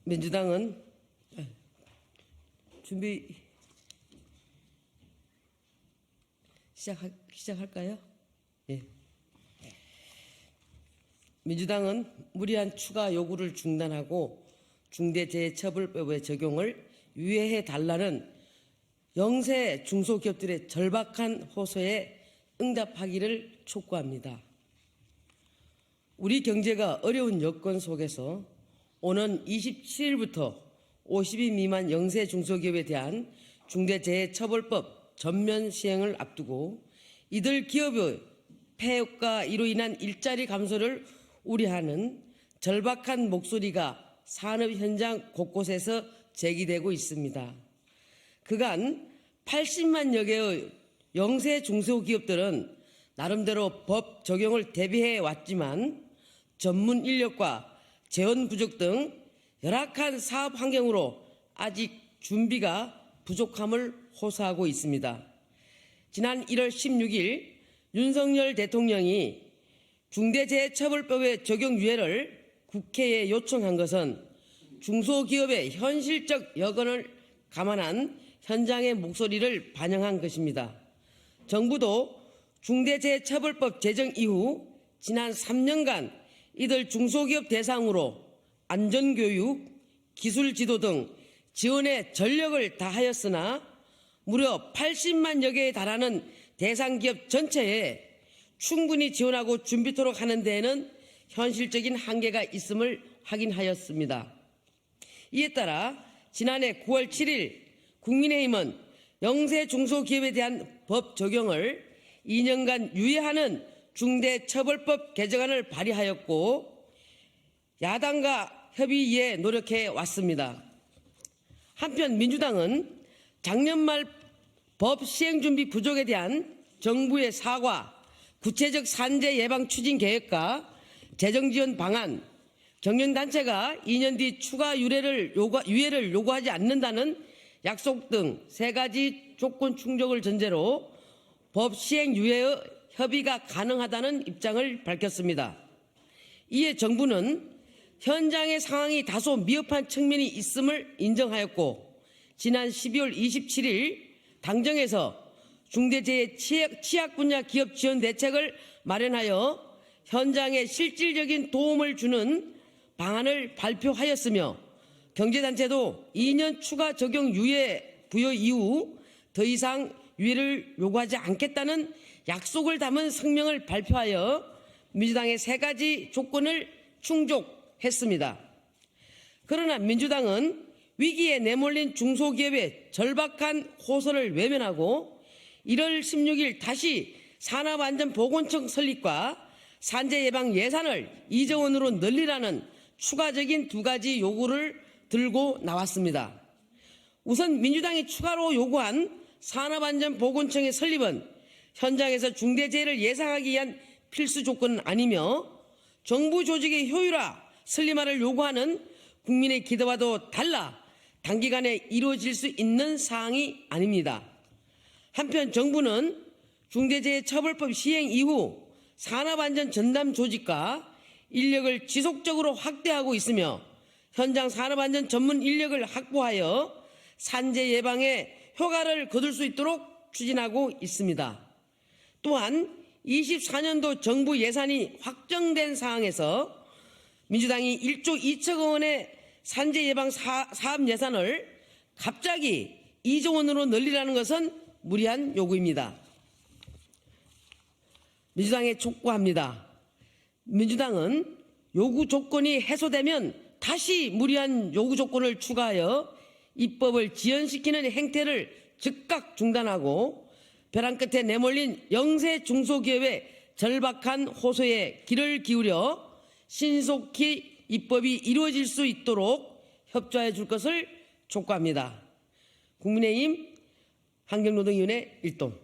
민주당은 준비 시작할까요? 예. 민주당은 무리한 추가 요구를 중단하고 중대재해처벌법의 적용을 유예해 달라는 영세 중소기업들의 절박한 호소에 응답하기를 촉구합니다. 우리 경제가 어려운 여건 속에서 오는 27일부터 50인 미만 영세 중소기업에 대한 중대재해처벌법 전면 시행을 앞두고 이들 기업의 폐업과 이로 인한 일자리 감소를 우려하는 절박한 목소리가 산업 현장 곳곳에서 제기되고 있습니다. 그간 80만여 개의 영세 중소기업들은 나름대로 법 적용을 대비해 왔지만 전문 인력과 재원 부족 등 열악한 사업 환경으로 아직 준비가 부족함을 호소하고 있습니다. 지난 1월 16일 윤석열 대통령이 중대재해처벌법의 적용 유예를 국회에 요청한 것은 중소기업의 현실적 여건을 감안한 현장의 목소리를 반영한 것입니다. 정부도 중대재해처벌법 제정 이후 지난 3년간 이들 중소기업 대상으로 안전교육, 기술지도 등 지원에 전력을 다하였으나 무려 80만여 개에 달하는 대상기업 전체에 충분히 지원하고 준비토록 하는 데에는 현실적인 한계가 있음을 확인하였습니다. 이에 따라 지난해 9월 7일 국민의힘은 영세 중소기업에 대한 법 적용을 2년간 유예하는 중대처벌법 개정안을 발의하였고 야당과 협의에 노력해 왔습니다. 한편 민주당은 작년 말 법 시행 준비 부족에 대한 정부의 사과, 구체적 산재 예방 추진 계획과 재정 지원 방안, 경영단체가 2년 뒤 추가 유예를 요구하지 않는다는 약속 등 3가지 조건 충족을 전제로 법 시행 유예의 협의가 가능하다는 입장을 밝혔습니다. 이에 정부는 현장의 상황이 다소 미흡한 측면이 있음을 인정하였고 지난 12월 27일 당정에서 중대재해 취약 분야 기업 지원 대책을 마련하여 현장에 실질적인 도움을 주는 방안을 발표하였으며 경제단체도 2년 추가 적용 유예 부여 이후 더 이상 유예를 요구하지 않겠다는 약속을 담은 성명을 발표하여 민주당의 3가지 조건을 충족했습니다. 그러나 민주당은 위기에 내몰린 중소기업의 절박한 호소를 외면하고 1월 16일 다시 산업안전보건청 설립과 산재 예방 예산을 2조 원으로 늘리라는 추가적인 2가지 요구를 들고 나왔습니다. 우선 민주당이 추가로 요구한 산업안전보건청의 설립은 현장에서 중대재해를 예상하기 위한 필수 조건은 아니며 정부 조직의 효율화, 슬림화를 요구하는 국민의 기대와도 달라 단기간에 이루어질 수 있는 사항이 아닙니다. 한편 정부는 중대재해처벌법 시행 이후 산업안전 전담 조직과 인력을 지속적으로 확대하고 있으며 현장 산업안전 전문 인력을 확보하여 산재 예방에 효과를 거둘 수 있도록 추진하고 있습니다. 또한 24년도 정부 예산이 확정된 상황에서 민주당이 1조 2천 원의 산재 예방 사업 예산을 갑자기 2조 원으로 늘리라는 것은 무리한 요구입니다. 민주당에 촉구합니다. 민주당은 요구 조건이 해소되면 다시 무리한 요구 조건을 추가하여 입법을 지연시키는 행태를 즉각 중단하고 벼랑 끝에 내몰린 영세 중소기업의 절박한 호소에 귀를 기울여 신속히 입법이 이루어질 수 있도록 협조해 줄 것을 촉구합니다. 국민의힘 환경노동위원회 일동